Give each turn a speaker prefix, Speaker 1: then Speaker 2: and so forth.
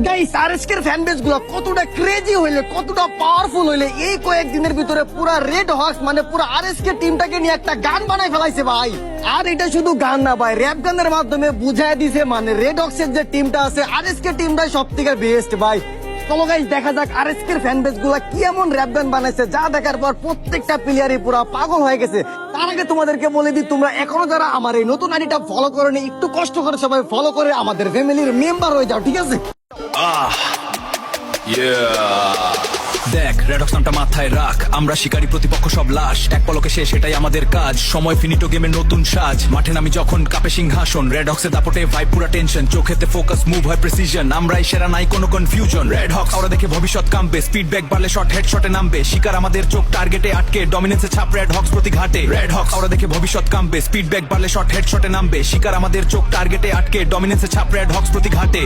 Speaker 1: Guys RSK fan base গুলো কতটা crazy হইলে কতটা পাওয়ারফুল হইলে এই কয়েকদিনের ভিতরে পুরা রেড হক্স মানে পুরা আরএসকে টিমটাকে নিয়ে একটা গান বানাই ফেলাইছে ভাই। আর এটা শুধু গান না ভাই, র‍্যাপ গানের মাধ্যমে বুঝায় দিছে মানে রেড হক্সের যে টিমটা আছে আরএসকে টিমটাই সবথেকে বেস্ট ভাই। চলো গাইস দেখা যাক আরএসকে ফ্যান বেস গুলা কি এমন র‍্যাপ গান বানাইছে যা দেখার পর প্রত্যেকটা প্লেয়ারই পুরা পাগল হয়ে গেছে। তার আগে তোমাদেরকে বলে দিই, তোমরা এখনো যারা আমার এই নতুন আইডিটা ফলো করোনি একটু কষ্ট করে সবাই ফলো করে আমাদের ফ্যামিলির মেম্বার হয়ে যাও, ঠিক আছে?
Speaker 2: দেখ রেডক্স নামটা মাথায় রাখ, আমরা শিকারী প্রতিপক্ষ সব লাশ, এক পলকে শেষ এটাই আমাদের কাজ, সময় ফিনিটো গেমের নতুন সাজ, মাঠে নামি যখন কাপে সিংহাসন, রেডক্সের দাপটে ভাই পুরা টেনশন, চোখেতে ফোকাস মুভ হয় প্রেসিশন, আমরাই সেরা নাই কোনো কনফিউশন, রেড হক্স ওরা দেখে ভবিষ্যৎ কামবে, স্পিড ব্যাক বাড়লে শট হেড শটে নামবে, শিকার আমাদের চোখ টার্গেটে আটকে, ডমিনেন্সে ছাপ রেড হক্স প্রতি ঘাটে, রেড হক্স ওরা দেখে ভবিষ্যৎ কামবে, স্পিড ব্যাক বাড়লে শট হেড শটে নামবে, শিকার আমাদের চোখ টার্গেটে আটকে, ডমিনেন্সে ছাপ রেড হক্স প্রতি ঘাটে।